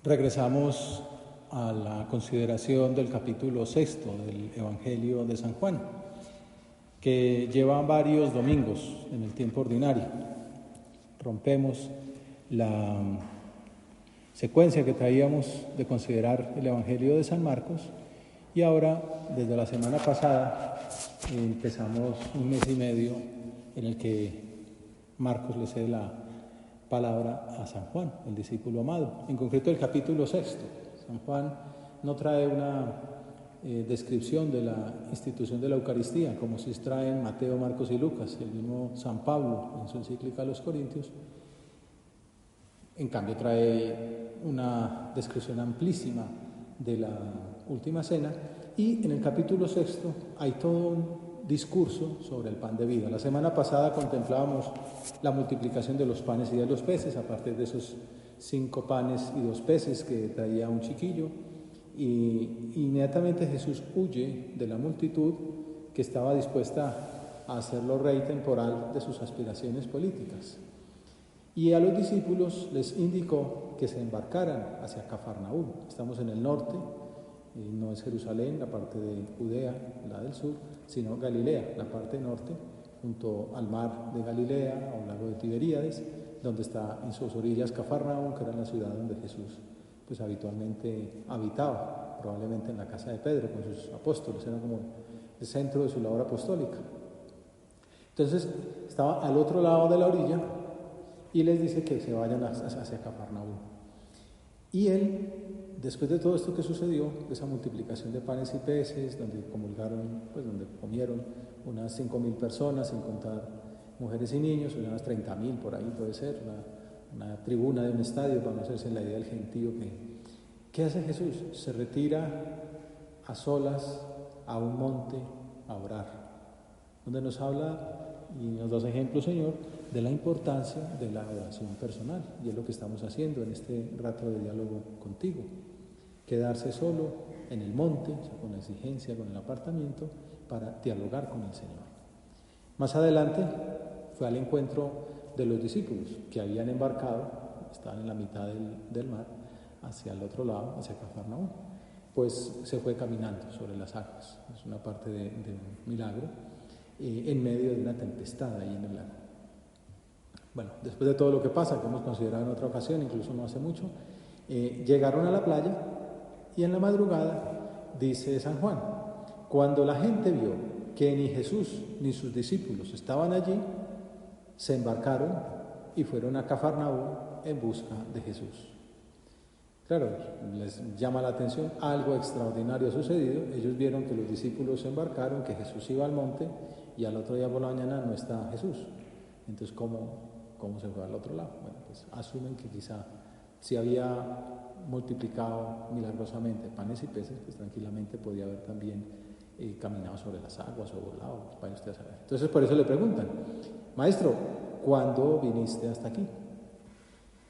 Regresamos a la consideración del capítulo 6 del Evangelio de San Juan, que lleva varios domingos en el tiempo ordinario. Rompemos la secuencia que traíamos de considerar el Evangelio de San Marcos y ahora, desde la semana pasada, empezamos un mes y medio en el que Marcos le cede la palabra a San Juan, el discípulo amado. En concreto, el capítulo 6. San Juan no trae una descripción de la institución de la Eucaristía, como si traen Mateo, Marcos y Lucas, el mismo San Pablo en su encíclica a los Corintios. En cambio, trae una descripción amplísima de la Última Cena, y en el capítulo 6 hay todo un discurso sobre el pan de vida. La semana pasada contemplábamos la multiplicación de los panes y de los peces a partir de esos 5 panes y 2 peces que traía un chiquillo, y inmediatamente Jesús huye de la multitud que estaba dispuesta a hacerlo rey temporal de sus aspiraciones políticas. Y a los discípulos les indicó que se embarcaran hacia Cafarnaúm. Estamos en el norte, no es Jerusalén, la parte de Judea, la del sur, sino Galilea, la parte norte, junto al mar de Galilea, a un lago de Tiberíades, donde está en sus orillas Cafarnaúm, que era la ciudad donde Jesús pues habitualmente habitaba, probablemente en la casa de Pedro con sus apóstoles, era como el centro de su labor apostólica. Entonces estaba al otro lado de la orilla y les dice que se vayan hacia Cafarnaúm. Y él, después de todo esto que sucedió, esa multiplicación de panes y peces, donde comulgaron, pues donde comieron unas 5.000 personas, sin contar mujeres y niños, unas 30.000 por ahí puede ser, una tribuna de un estadio, para no hacerse la idea del gentío ¿qué hace Jesús? Se retira a solas a un monte a orar, donde nos habla y nos da ejemplo, Señor, de la importancia de la oración personal, y es lo que estamos haciendo en este rato de diálogo contigo. Quedarse solo en el monte, o sea, con la exigencia, con el apartamiento, para dialogar con el Señor. Más adelante fue al encuentro de los discípulos que habían embarcado, estaban en la mitad del mar, hacia el otro lado, hacia Cafarnaúm. Pues se fue caminando sobre las aguas. Es una parte de un milagro, en medio de una tempestad ahí en el lago. Bueno, después de todo lo que pasa, que hemos considerado en otra ocasión, incluso no hace mucho, llegaron a la playa. Y en la madrugada, dice San Juan, cuando la gente vio que ni Jesús ni sus discípulos estaban allí, se embarcaron y fueron a Cafarnaúm en busca de Jesús. Claro, les llama la atención, algo extraordinario ha sucedido. Ellos vieron que los discípulos se embarcaron, que Jesús iba al monte, y al otro día por la mañana no está Jesús. Entonces, ¿cómo se fue al otro lado? Bueno, pues asumen que quizá si había multiplicado milagrosamente panes y peces, pues tranquilamente podía haber también caminado sobre las aguas o volado, vaya usted a saber. Entonces por eso le preguntan, Maestro, ¿cuándo viniste hasta aquí?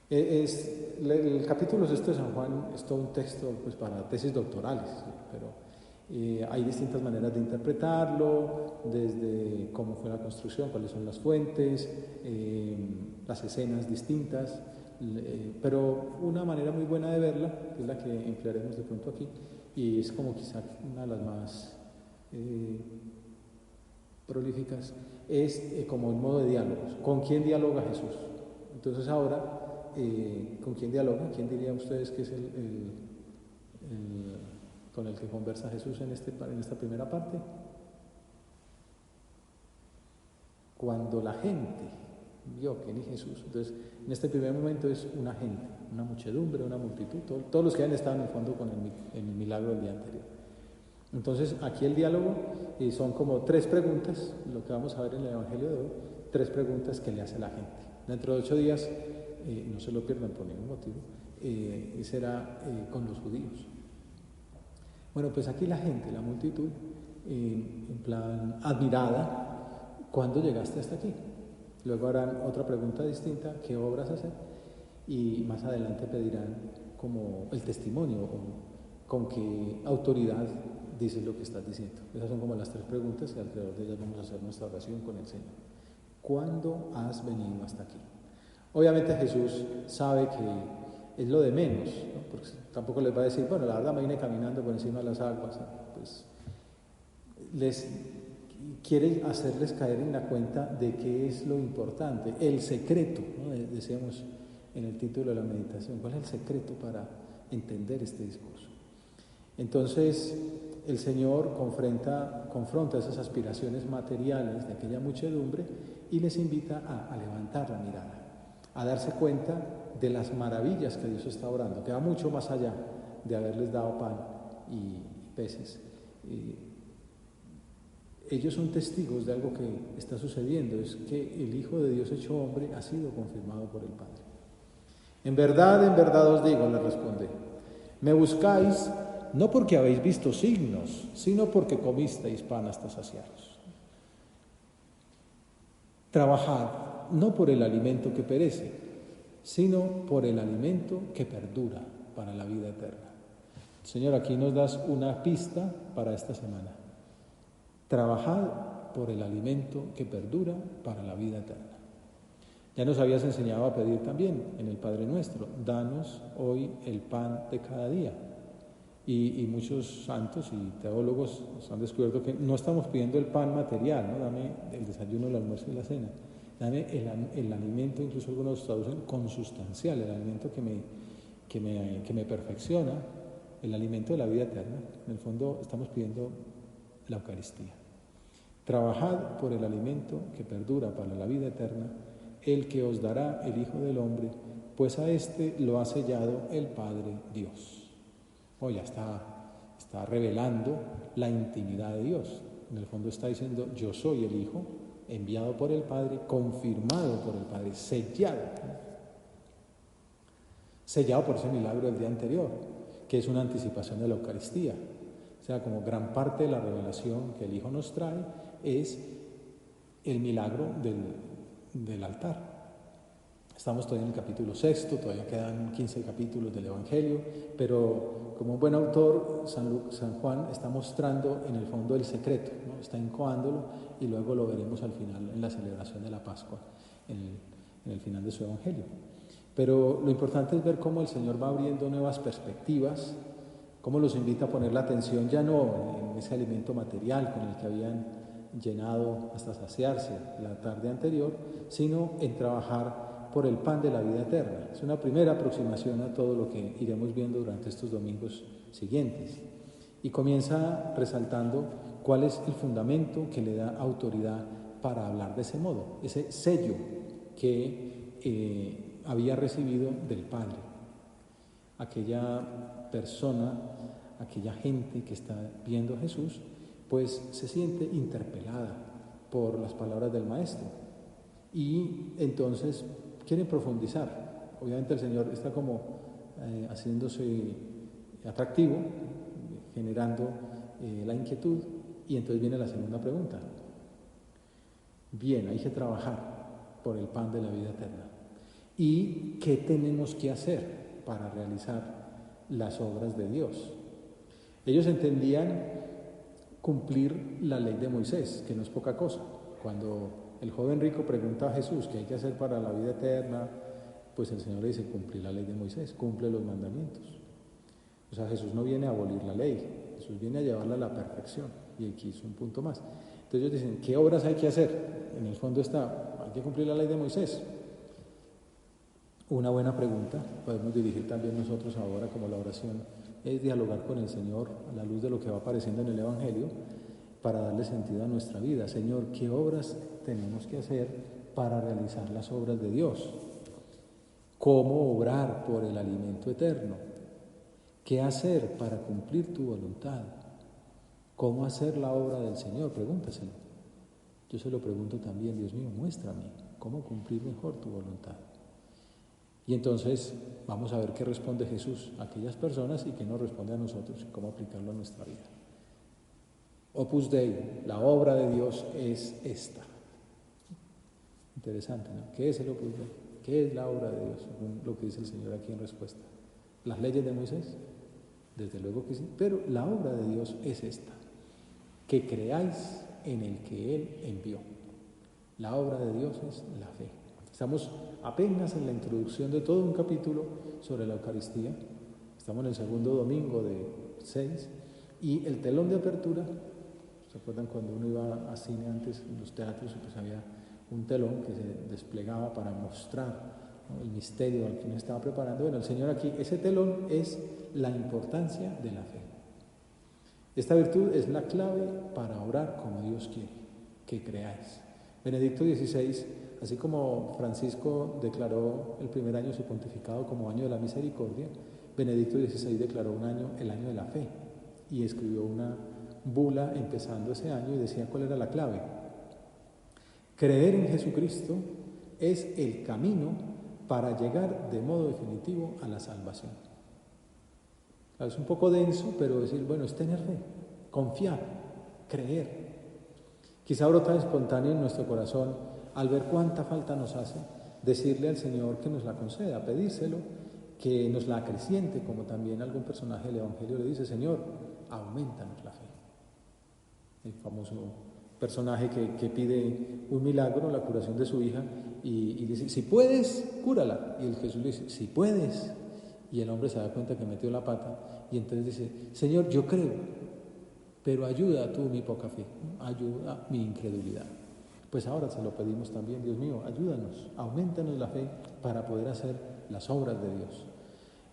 El capítulo 6 de San Juan es todo un texto pues, para tesis doctorales, pero hay distintas maneras de interpretarlo, desde cómo fue la construcción, cuáles son las fuentes, las escenas distintas. Pero una manera muy buena de verla, que es la que emplearemos de pronto aquí, y es como quizá una de las más prolíficas, es como un modo de diálogos. ¿Con quién dialoga Jesús? Entonces ahora, ¿con quién dialoga? ¿Quién dirían ustedes que es con el que conversa Jesús en esta primera parte? Cuando la gente vio que ni Jesús, entonces en este primer momento es una gente, una muchedumbre, una multitud, todos los que habían estado en el fondo con el milagro del día anterior. Entonces aquí el diálogo son como 3 preguntas, lo que vamos a ver en el Evangelio de hoy, 3 preguntas que le hace la gente. Dentro de 8 días, no se lo pierdan por ningún motivo, será con los judíos. Bueno, pues aquí la gente, la multitud, en plan admirada, ¿cuándo llegaste hasta aquí? Luego harán otra pregunta distinta, ¿qué obras hacer? Y más adelante pedirán como el testimonio o con qué autoridad dices lo que estás diciendo. Esas son como las 3 preguntas y alrededor de ellas vamos a hacer nuestra oración con el Señor. ¿Cuándo has venido hasta aquí? Obviamente Jesús sabe que es lo de menos, ¿no? Porque tampoco les va a decir, bueno, la verdad me vine caminando por encima de las aguas, ¿no? Pues les quiere hacerles caer en la cuenta de qué es lo importante, el secreto, ¿no? Decíamos en el título de la meditación, ¿cuál es el secreto para entender este discurso? Entonces el Señor confronta esas aspiraciones materiales de aquella muchedumbre y les invita a levantar la mirada, a darse cuenta de las maravillas que Dios está obrando, que va mucho más allá de haberles dado pan y peces. Ellos son testigos de algo que está sucediendo, es que el Hijo de Dios hecho hombre ha sido confirmado por el Padre. En verdad os digo, le responde, me buscáis no porque habéis visto signos, sino porque comisteis pan hasta saciaros. Trabajad no por el alimento que perece, sino por el alimento que perdura para la vida eterna. Señor, aquí nos das una pista para esta semana. Trabajad por el alimento que perdura para la vida eterna. Ya nos habías enseñado a pedir también en el Padre Nuestro, danos hoy el pan de cada día. Y muchos santos y teólogos nos han descubierto que no estamos pidiendo el pan material, ¿no? Dame el desayuno, el almuerzo y la cena. Dame el alimento, incluso algunos traducen consustancial, el alimento que me perfecciona, el alimento de la vida eterna. En el fondo estamos pidiendo la Eucaristía. Trabajad por el alimento que perdura para la vida eterna, el que os dará el Hijo del Hombre, pues a éste lo ha sellado el Padre Dios. Ya está revelando la intimidad de Dios. En el fondo está diciendo, yo soy el Hijo, enviado por el Padre, confirmado por el Padre, sellado. Sellado por ese milagro del día anterior, que es una anticipación de la Eucaristía. O sea, como gran parte de la revelación que el Hijo nos trae es el milagro del altar. Estamos todavía en el capítulo 6, todavía quedan 15 capítulos del Evangelio, pero como un buen autor, San Juan está mostrando en el fondo el secreto, ¿no? Está incoándolo y luego lo veremos al final en la celebración de la Pascua, en el final de su Evangelio. Pero lo importante es ver cómo el Señor va abriendo nuevas perspectivas, cómo los invita a poner la atención ya no en ese alimento material con el que habían llenado hasta saciarse la tarde anterior, sino en trabajar por el pan de la vida eterna. Es una primera aproximación a todo lo que iremos viendo durante estos domingos siguientes. Y comienza resaltando cuál es el fundamento que le da autoridad para hablar de ese modo, ese sello que había recibido del Padre. Aquella persona, aquella gente que está viendo a Jesús, pues se siente interpelada por las palabras del Maestro. Y entonces quieren profundizar. Obviamente el Señor está como haciéndose atractivo, generando la inquietud, y entonces viene la segunda pregunta. Bien, hay que trabajar por el pan de la vida eterna. ¿Y qué tenemos que hacer para realizar las obras de Dios? Ellos entendían cumplir la ley de Moisés, que no es poca cosa. Cuando el joven rico pregunta a Jesús qué hay que hacer para la vida eterna, pues el Señor le dice, cumplir la ley de Moisés, cumple los mandamientos. O sea, Jesús no viene a abolir la ley, Jesús viene a llevarla a la perfección. Y aquí es un punto más. Entonces ellos dicen, ¿qué obras hay que hacer? En el fondo está, hay que cumplir la ley de Moisés. Una buena pregunta, podemos dirigir también nosotros ahora como la oración, es dialogar con el Señor a la luz de lo que va apareciendo en el Evangelio, para darle sentido a nuestra vida. Señor, ¿qué obras tenemos que hacer para realizar las obras de Dios? ¿Cómo obrar por el alimento eterno? ¿Qué hacer para cumplir tu voluntad? ¿Cómo hacer la obra del Señor? Pregúntaselo. Yo se lo pregunto también, Dios mío, muéstrame cómo cumplir mejor tu voluntad. Y entonces vamos a ver qué responde Jesús a aquellas personas y qué nos responde a nosotros, cómo aplicarlo a nuestra vida. Opus Dei, la obra de Dios es esta. Interesante, ¿no? ¿Qué es el Opus Dei? ¿Qué es la obra de Dios? Según lo que dice el Señor aquí en respuesta. ¿Las leyes de Moisés? Desde luego que sí, pero la obra de Dios es esta, que creáis en el que Él envió. La obra de Dios es la fe. Estamos apenas en la introducción de todo un capítulo sobre la Eucaristía. Estamos en el segundo domingo de 6 y el telón de apertura, ¿se acuerdan cuando uno iba a cine antes en los teatros? Pues había un telón que se desplegaba para mostrar, ¿no?, el misterio al que uno estaba preparando. Bueno, el Señor aquí, ese telón es la importancia de la fe. Esta virtud es la clave para orar como Dios quiere que creáis. Benedicto XVI, así como Francisco declaró el primer año de su pontificado como año de la misericordia, Benedicto XVI declaró el año de la fe, y escribió una bula empezando ese año y decía cuál era la clave. Creer en Jesucristo es el camino para llegar de modo definitivo a la salvación. Es un poco denso, pero decir, bueno, es tener fe, confiar, creer. Quizá brota espontáneo en nuestro corazón, al ver cuánta falta nos hace, decirle al Señor que nos la conceda, pedírselo, que nos la acreciente, como también algún personaje del Evangelio le dice, Señor, aumentanos la fe. El famoso personaje que pide un milagro, la curación de su hija, y dice, si puedes, cúrala. Y el Jesús le dice, si puedes. Y el hombre se da cuenta que metió la pata, y entonces dice, Señor, yo creo, pero ayuda tú mi poca fe, ayuda mi incredulidad. Pues ahora se lo pedimos también, Dios mío, ayúdanos, aumentanos la fe para poder hacer las obras de Dios.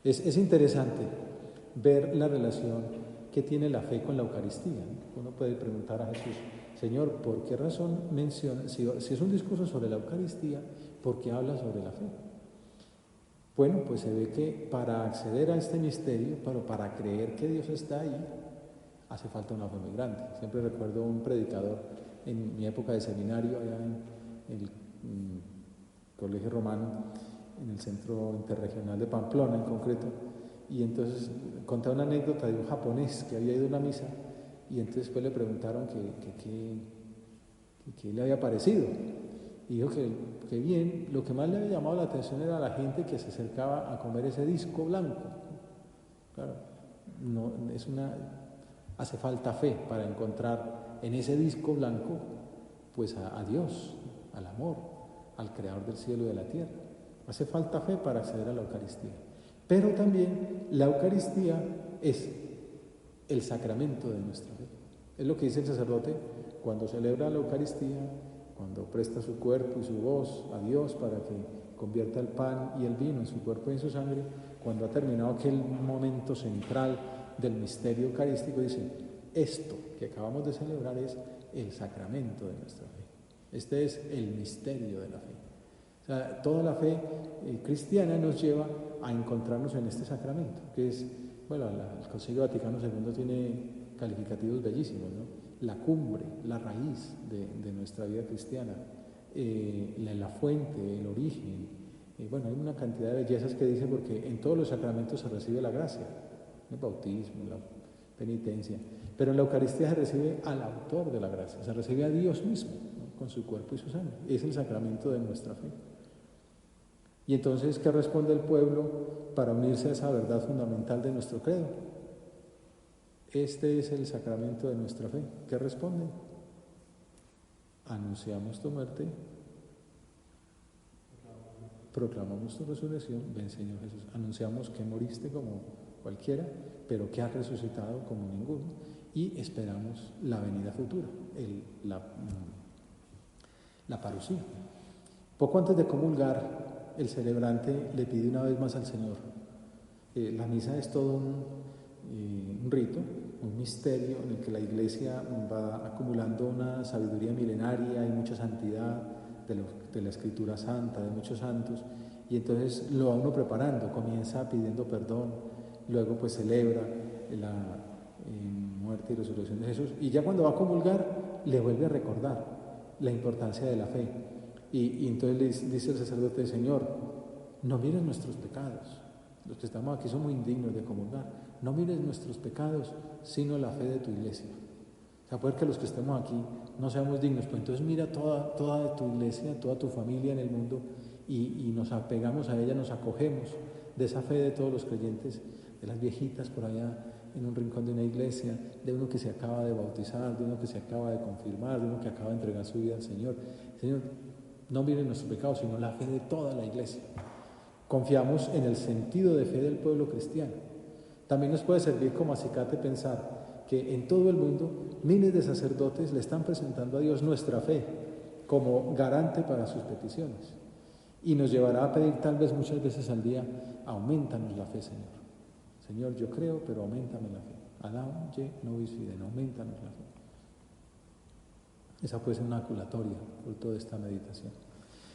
Es interesante ver la relación que tiene la fe con la Eucaristía. Uno puede preguntar a Jesús, Señor, ¿por qué razón menciona, si es un discurso sobre la Eucaristía, ¿por qué habla sobre la fe? Bueno, pues se ve que para acceder a este misterio, para creer que Dios está ahí, hace falta una fe muy grande. Siempre recuerdo un predicador en mi época de seminario, allá en el Colegio Romano, en el Centro Interregional de Pamplona en concreto, y entonces contaba una anécdota de un japonés que había ido a una misa, y entonces después le preguntaron qué le había parecido, y dijo que bien, lo que más le había llamado la atención era la gente que se acercaba a comer ese disco blanco. Claro, no, hace falta fe para encontrar en ese disco blanco pues a Dios, al amor, al creador del cielo y de la tierra. Hace falta fe para acceder a la Eucaristía. Pero también la Eucaristía es el sacramento de nuestra fe. Es lo que dice el sacerdote cuando celebra la Eucaristía, cuando presta su cuerpo y su voz a Dios para que convierta el pan y el vino en su cuerpo y en su sangre. Cuando ha terminado aquel momento central del misterio eucarístico, dice, esto que acabamos de celebrar es el sacramento de nuestra fe. Este es el misterio de la fe. O sea, toda la fe cristiana nos lleva a encontrarnos en este sacramento, que es, bueno, el Concilio Vaticano II tiene calificativos bellísimos, ¿no? La cumbre, la raíz de nuestra vida cristiana, la fuente, el origen. Bueno, hay una cantidad de bellezas que dice, porque en todos los sacramentos se recibe la gracia, el bautismo, la penitencia, pero en la Eucaristía se recibe al autor de la gracia, se recibe a Dios mismo, ¿no?, con su cuerpo y su sangre. Es el sacramento de nuestra fe. Y entonces, ¿qué responde el pueblo para unirse a esa verdad fundamental de nuestro credo? Este es el sacramento de nuestra fe. ¿Qué responden? Anunciamos tu muerte, proclamamos tu resurrección, ven Señor Jesús. Anunciamos que moriste como cualquiera, pero que has resucitado como ninguno, y esperamos la venida futura, la parusía. Poco antes de comulgar, el celebrante le pide una vez más al Señor. La misa es todo un rito, un misterio en el que la Iglesia va acumulando una sabiduría milenaria y mucha santidad de la Escritura Santa, de muchos santos, y entonces lo va uno preparando, comienza pidiendo perdón, luego pues celebra la muerte y resurrección de Jesús, y ya cuando va a comulgar le vuelve a recordar la importancia de la fe, y entonces le dice el sacerdote, Señor, no mires nuestros pecados, los que estamos aquí somos indignos de comulgar, no mires nuestros pecados, sino la fe de tu Iglesia. O sea, puede que los que estemos aquí no seamos dignos, pues entonces mira toda tu Iglesia, toda tu familia en el mundo, y nos apegamos a ella, nos acogemos de esa fe de todos los creyentes, de las viejitas por allá en un rincón de una iglesia, de uno que se acaba de bautizar, de uno que se acaba de confirmar, de uno que acaba de entregar su vida al Señor. Señor, no miren nuestros pecados, sino la fe de toda la iglesia. Confiamos en el sentido de fe del pueblo cristiano. También nos puede servir como acicate pensar que en todo el mundo miles de sacerdotes le están presentando a Dios nuestra fe como garante para sus peticiones. Y nos llevará a pedir tal vez muchas veces al día: aumentanos la fe, Señor. Señor, yo creo, pero aumentame la fe. Adán, ye, nobis fidem, aumentanos la fe. Esa puede ser una aculatoria por toda esta meditación.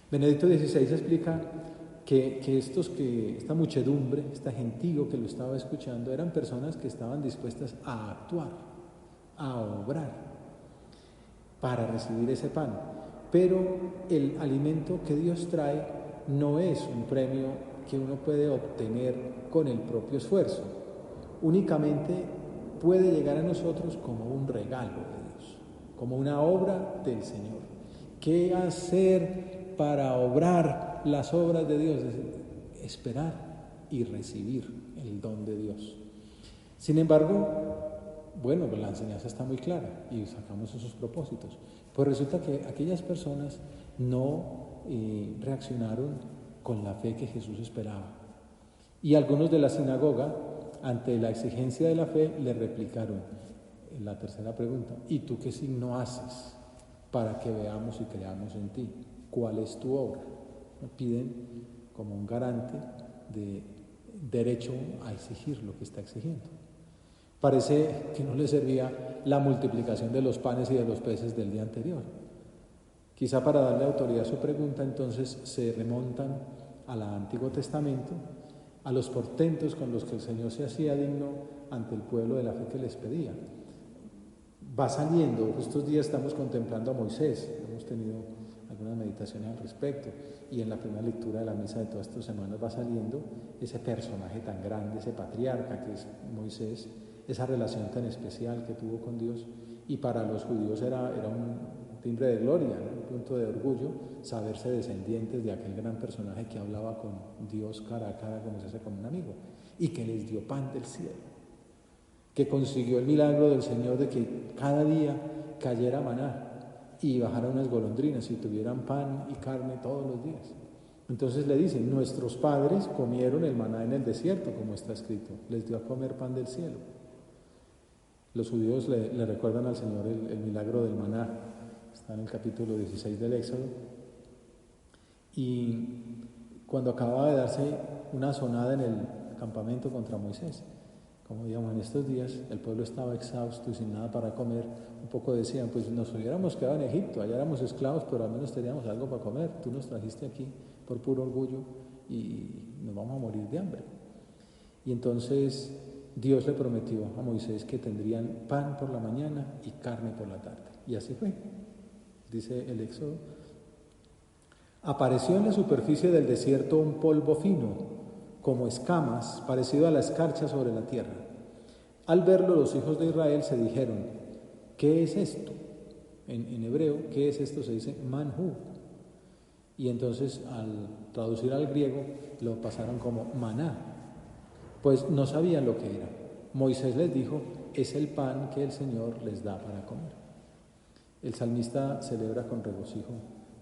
Benedicto XVI explica que esta muchedumbre, esta gentío que lo estaba escuchando, eran personas que estaban dispuestas a actuar, a obrar, para recibir ese pan. Pero el alimento que Dios trae no es un premio que uno puede obtener con el propio esfuerzo. Únicamente puede llegar a nosotros como un regalo de Dios, como una obra del Señor. ¿Qué hacer para obrar las obras de Dios? Esperar y recibir el don de Dios. Sin embargo, bueno, la enseñanza está muy clara y sacamos esos propósitos. Pues resulta que aquellas personas no reaccionaron con la fe que Jesús esperaba. Y algunos de la sinagoga, ante la exigencia de la fe, le replicaron en la tercera pregunta: ¿y tú qué signo haces para que veamos y creamos en ti? ¿Cuál es tu obra? Piden como un garante de derecho a exigir lo que está exigiendo. Parece que no les servía la multiplicación de los panes y de los peces del día anterior. Quizá para darle autoridad a su pregunta, entonces se remontan al Antiguo Testamento, a los portentos con los que el Señor se hacía digno ante el pueblo de la fe que les pedía. Va saliendo, estos días estamos contemplando a Moisés, hemos tenido algunas meditaciones al respecto, y en la primera lectura de la misa de todas estas semanas va saliendo ese personaje tan grande, ese patriarca que es Moisés, esa relación tan especial que tuvo con Dios, y para los judíos era un timbre de gloria, ¿no? Un punto de orgullo saberse descendientes de aquel gran personaje que hablaba con Dios cara a cara como se hace con un amigo, y que les dio pan del cielo, que consiguió el milagro del Señor de que cada día cayera maná y bajaran unas golondrinas y tuvieran pan y carne todos los días. Entonces le dicen: nuestros padres comieron el maná en el desierto, como está escrito, les dio a comer pan del cielo. Los judíos le recuerdan al Señor el milagro del maná, está en el capítulo 16 del Éxodo, y cuando acababa de darse una azonada en el campamento contra Moisés, como digamos en estos días, el pueblo estaba exhausto y sin nada para comer, un poco decían: pues nos hubiéramos quedado en Egipto, allá éramos esclavos, pero al menos teníamos algo para comer, tú nos trajiste aquí por puro orgullo y nos vamos a morir de hambre. Y entonces Dios le prometió a Moisés que tendrían pan por la mañana y carne por la tarde, y así fue. Dice el Éxodo: apareció en la superficie del desierto un polvo fino, como escamas, parecido a la escarcha sobre la tierra. Al verlo, los hijos de Israel se dijeron: ¿qué es esto? En hebreo, ¿qué es esto? Se dice manhu. Y entonces, al traducir al griego, lo pasaron como maná. Pues no sabían lo que era. Moisés les dijo: es el pan que el Señor les da para comer. El salmista celebra con regocijo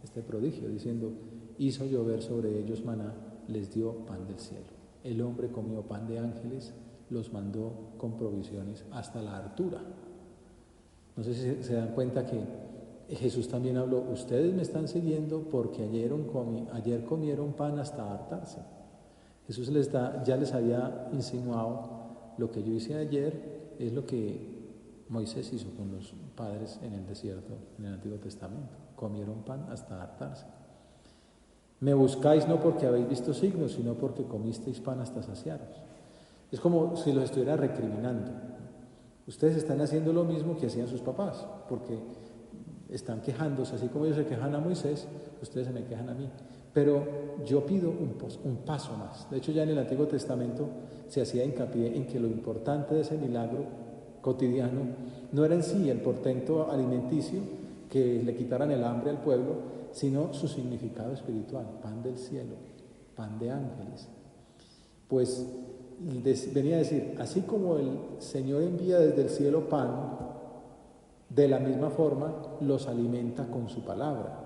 este prodigio, diciendo: hizo llover sobre ellos maná, les dio pan del cielo. El hombre comió pan de ángeles, los mandó con provisiones hasta la hartura. No sé si se dan cuenta que Jesús también habló: ustedes me están siguiendo porque ayer comieron pan hasta hartarse. Jesús ya les había insinuado: lo que yo hice ayer es lo que Moisés hizo con los padres en el desierto, en el Antiguo Testamento. Comieron pan hasta hartarse. Me buscáis no porque habéis visto signos, sino porque comisteis pan hasta saciaros. Es como si los estuviera recriminando. Ustedes están haciendo lo mismo que hacían sus papás, porque están quejándose, así como ellos se quejan a Moisés, ustedes se me quejan a mí. Pero yo pido un paso más. De hecho, ya en el Antiguo Testamento se hacía hincapié en que lo importante de ese milagro cotidiano no era en sí el portento alimenticio, que le quitaran el hambre al pueblo, sino su significado espiritual: pan del cielo, pan de ángeles. Pues venía a decir: así como el Señor envía desde el cielo pan, de la misma forma los alimenta con su palabra.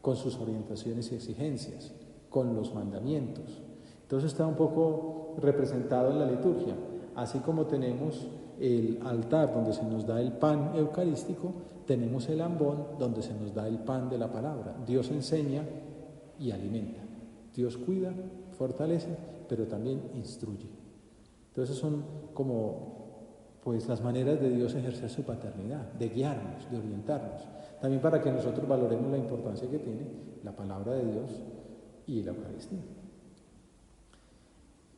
con sus orientaciones y exigencias, con los mandamientos. Entonces está un poco representado en la liturgia, así como tenemos el altar donde se nos da el pan eucarístico, tenemos el ambón donde se nos da el pan de la palabra. Dios enseña y alimenta, Dios cuida, fortalece, pero también instruye. Entonces son como pues las maneras de Dios ejercer su paternidad, de guiarnos, de orientarnos, también para que nosotros valoremos la importancia que tiene la palabra de Dios y la Eucaristía.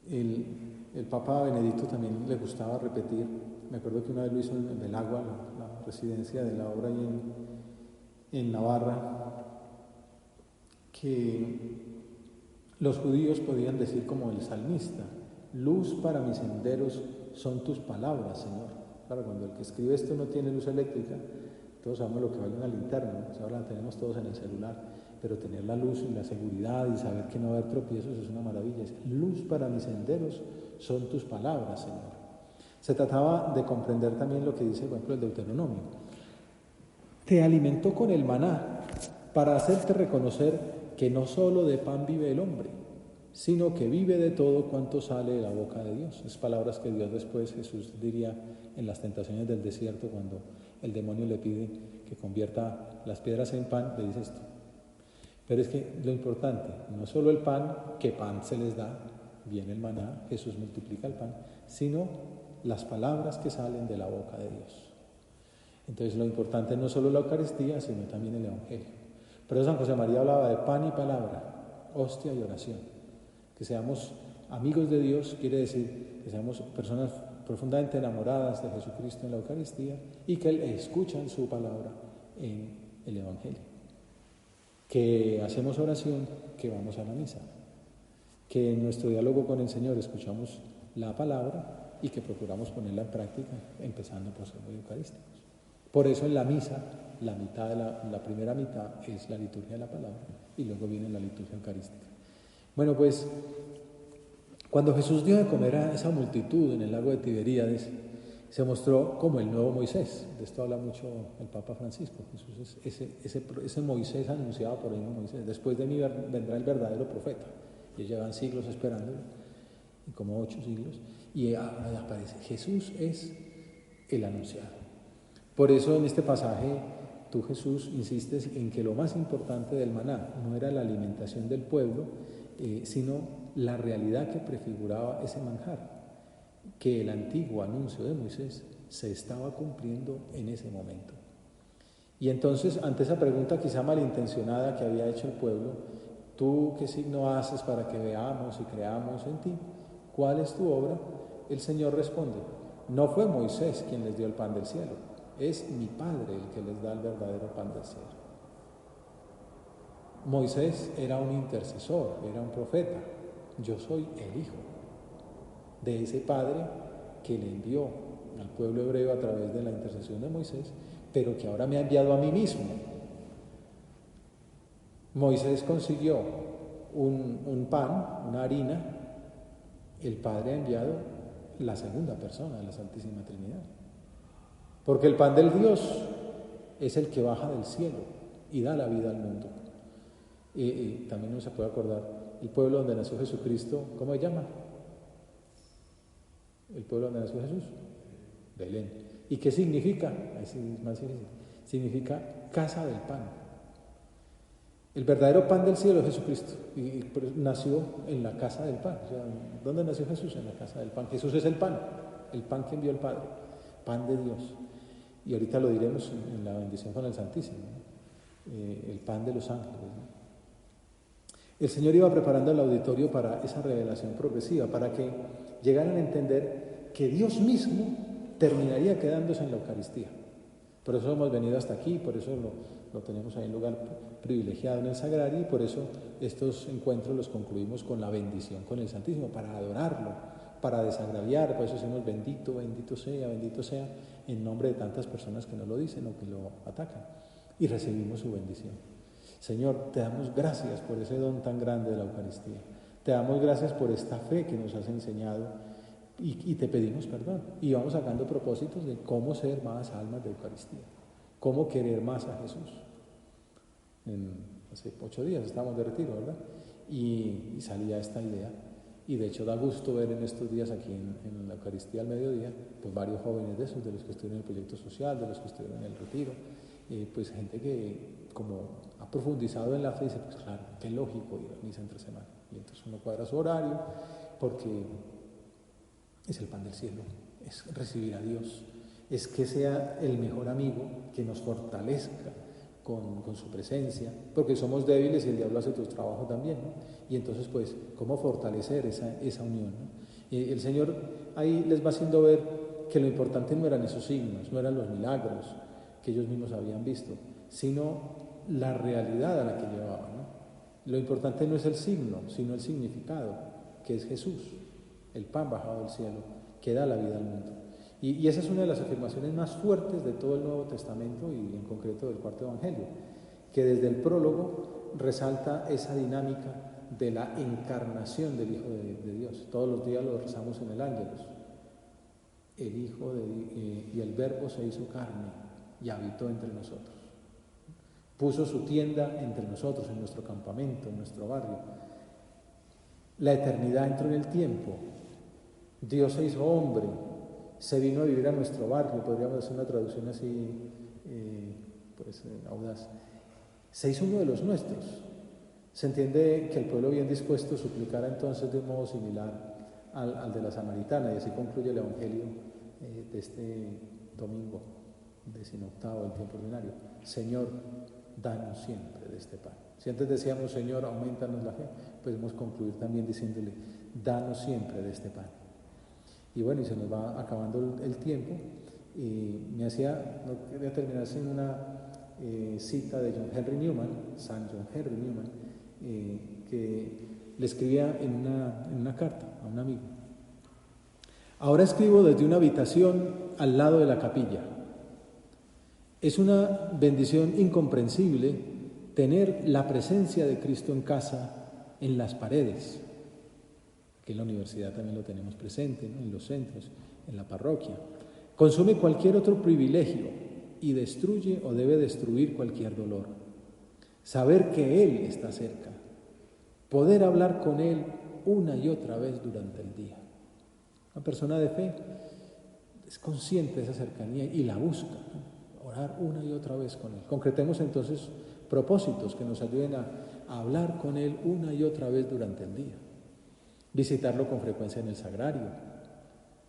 El Papa Benedicto también le gustaba repetir, me acuerdo que una vez lo hizo en Belagua, la residencia de la obra ahí en Navarra, que los judíos podían decir como el salmista: luz para mis senderos son tus palabras, Señor. Claro, cuando el que escribe esto no tiene luz eléctrica, todos sabemos lo que vale una linterna, ¿no? Ahora la tenemos todos en el celular, pero tener la luz y la seguridad y saber que no va a haber tropiezos es una maravilla. Es luz para mis senderos son tus palabras, Señor. Se trataba de comprender también lo que dice, por ejemplo, el Deuteronomio. Te alimentó con el maná para hacerte reconocer que no solo de pan vive el hombre, sino que vive de todo cuanto sale de la boca de Dios. Es palabras que Dios después, Jesús diría en las tentaciones del desierto, cuando el demonio le pide que convierta las piedras en pan, le dice esto. Pero es que lo importante, no solo el pan, que pan se les da, viene el maná, Jesús multiplica el pan, sino las palabras que salen de la boca de Dios. Entonces lo importante no solo la Eucaristía, sino también el Evangelio. Por eso San José María hablaba de pan y palabra, hostia y oración. Que seamos amigos de Dios quiere decir que seamos personas profundamente enamoradas de Jesucristo en la Eucaristía y que escuchan su palabra en el Evangelio. Que hacemos oración, que vamos a la misa. Que en nuestro diálogo con el Señor escuchamos la palabra y que procuramos ponerla en práctica, empezando por ser muy eucarísticos. Por eso en la misa, la primera mitad es la liturgia de la palabra y luego viene la liturgia eucarística. Bueno, pues cuando Jesús dio de comer a esa multitud en el lago de Tiberíades, se mostró como el nuevo Moisés. De esto habla mucho el Papa Francisco. Jesús es ese Moisés anunciado por el mismo Moisés. Después de mí vendrá el verdadero profeta. Y llevan siglos esperándolo, como 8 siglos, y aparece. Jesús es el anunciado. Por eso en este pasaje tú, Jesús, insistes en que lo más importante del maná no era la alimentación del pueblo, sino la realidad que prefiguraba ese manjar, que el antiguo anuncio de Moisés se estaba cumpliendo en ese momento. Y entonces, ante esa pregunta quizá malintencionada que había hecho el pueblo, ¿tú qué signo haces para que veamos y creamos en ti? ¿Cuál es tu obra? El Señor responde: no fue Moisés quien les dio el pan del cielo, es mi Padre el que les da el verdadero pan del cielo. Moisés era un intercesor, era un profeta. Yo soy el Hijo de ese Padre que le envió al pueblo hebreo a través de la intercesión de Moisés, pero que ahora me ha enviado a mí mismo. Moisés consiguió un pan, una harina. El Padre ha enviado la segunda persona de la Santísima Trinidad. Porque el pan del Dios es el que baja del cielo y da la vida al mundo. También uno se puede acordar, el pueblo donde nació Jesucristo, ¿cómo se llama? El pueblo donde nació Jesús, Belén. ¿Y qué significa? Así es más difícil. Significa casa del pan. El verdadero pan del cielo es Jesucristo, y nació en la casa del pan. O sea, ¿dónde nació Jesús? En la casa del pan. Jesús es el pan que envió el Padre, pan de Dios. Y ahorita lo diremos en la bendición con el Santísimo, ¿no? El pan de los ángeles, ¿no? El Señor iba preparando el auditorio para esa revelación progresiva, para que llegaran a entender que Dios mismo terminaría quedándose en la Eucaristía. Por eso hemos venido hasta aquí, por eso lo tenemos ahí en lugar privilegiado en el Sagrario, y por eso estos encuentros los concluimos con la bendición con el Santísimo, para adorarlo, para desagraviar. Por eso decimos bendito, bendito sea, en nombre de tantas personas que no lo dicen o que lo atacan, y recibimos su bendición. Señor, te damos gracias por ese don tan grande de la Eucaristía. Te damos gracias por esta fe que nos has enseñado y te pedimos perdón. Y vamos sacando propósitos de cómo ser más almas de Eucaristía, cómo querer más a Jesús. En hace 8 días estábamos de retiro, ¿verdad? Y salía esta idea. Y de hecho da gusto ver en estos días aquí en la Eucaristía al mediodía, pues varios jóvenes de esos, de los que estuvieron en el proyecto social, de los que estuvieron en el retiro, pues gente que como ha profundizado en la fe dice, pues claro, qué lógico ir a misa entre semana. Y entonces uno cuadra su horario porque es el pan del cielo, es recibir a Dios, es que sea el mejor amigo que nos fortalezca con su presencia, porque somos débiles y el diablo hace tu trabajo también, ¿no? Y entonces, pues, ¿cómo fortalecer esa unión, ¿no? El Señor ahí les va haciendo ver que lo importante no eran esos signos, no eran los milagros que ellos mismos habían visto, sino la realidad a la que llevaban, ¿no? Lo importante no es el signo, sino el significado, que es Jesús, el pan bajado del cielo, que da la vida al mundo. Y esa es una de las afirmaciones más fuertes de todo el Nuevo Testamento y en concreto del cuarto Evangelio, que desde el prólogo resalta esa dinámica de la encarnación del Hijo de Dios. Todos los días lo rezamos en el Ángelus. El Hijo y el Verbo se hizo carne y habitó entre nosotros. Puso su tienda entre nosotros, en nuestro campamento, en nuestro barrio. La eternidad entró en el tiempo. Dios se hizo hombre. Se vino a vivir a nuestro barrio, podríamos hacer una traducción así, audaz. Se hizo uno de los nuestros. Se entiende que el pueblo bien dispuesto suplicara entonces de un modo similar al de la samaritana, y así concluye el Evangelio de este domingo, 18º del tiempo ordinario. Señor, danos siempre de este pan. Si antes decíamos, Señor, aumentanos la fe, podemos concluir también diciéndole, danos siempre de este pan. Y bueno, y se nos va acabando el tiempo, y no quería terminar sin una cita de John Henry Newman, San John Henry Newman, que le escribía en una carta a un amigo. Ahora escribo desde una habitación al lado de la capilla. Es una bendición incomprensible tener la presencia de Cristo en casa, en las paredes. Que en la universidad también lo tenemos presente, ¿no? En los centros, en la parroquia. Consume cualquier otro privilegio y destruye o debe destruir cualquier dolor. Saber que Él está cerca, poder hablar con Él una y otra vez durante el día. Una persona de fe es consciente de esa cercanía y la busca, ¿no? Orar una y otra vez con Él. Concretemos entonces propósitos que nos ayuden a hablar con Él una y otra vez durante el día. Visitarlo con frecuencia en el sagrario,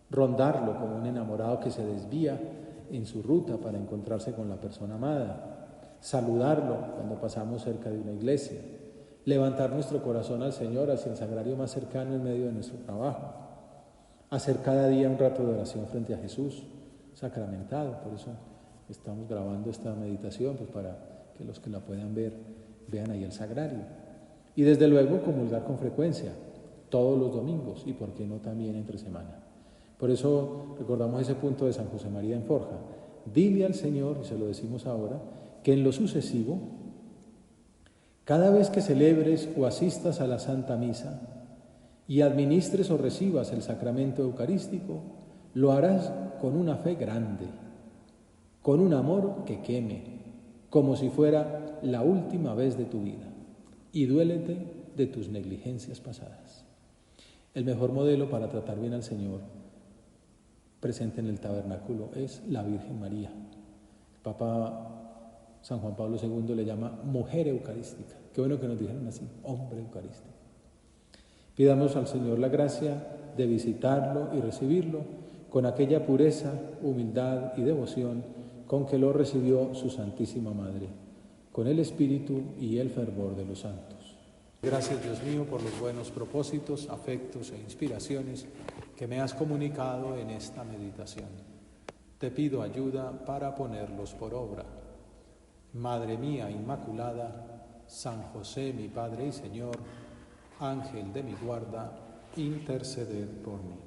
rondarlo como un enamorado que se desvía en su ruta para encontrarse con la persona amada, saludarlo cuando pasamos cerca de una iglesia, levantar nuestro corazón al Señor hacia el sagrario más cercano en medio de nuestro trabajo, hacer cada día un rato de oración frente a Jesús, sacramentado. Por eso estamos grabando esta meditación, pues para que los que la puedan ver, vean ahí el sagrario. Y desde luego comulgar con frecuencia, todos los domingos, y por qué no también entre semana. Por eso recordamos ese punto de San José María en Forja. Dile al Señor, y se lo decimos ahora, que en lo sucesivo, cada vez que celebres o asistas a la Santa Misa y administres o recibas el sacramento eucarístico, lo harás con una fe grande, con un amor que queme, como si fuera la última vez de tu vida, y duélete de tus negligencias pasadas. El mejor modelo para tratar bien al Señor presente en el tabernáculo es la Virgen María. El Papa San Juan Pablo II le llama mujer eucarística. Qué bueno que nos dijeron así, hombre eucarístico. Pidamos al Señor la gracia de visitarlo y recibirlo con aquella pureza, humildad y devoción con que lo recibió su Santísima Madre, con el espíritu y el fervor de los santos. Gracias, Dios mío, por los buenos propósitos, afectos e inspiraciones que me has comunicado en esta meditación. Te pido ayuda para ponerlos por obra. Madre mía Inmaculada, San José, mi Padre y Señor, Ángel de mi guarda, interceded por mí.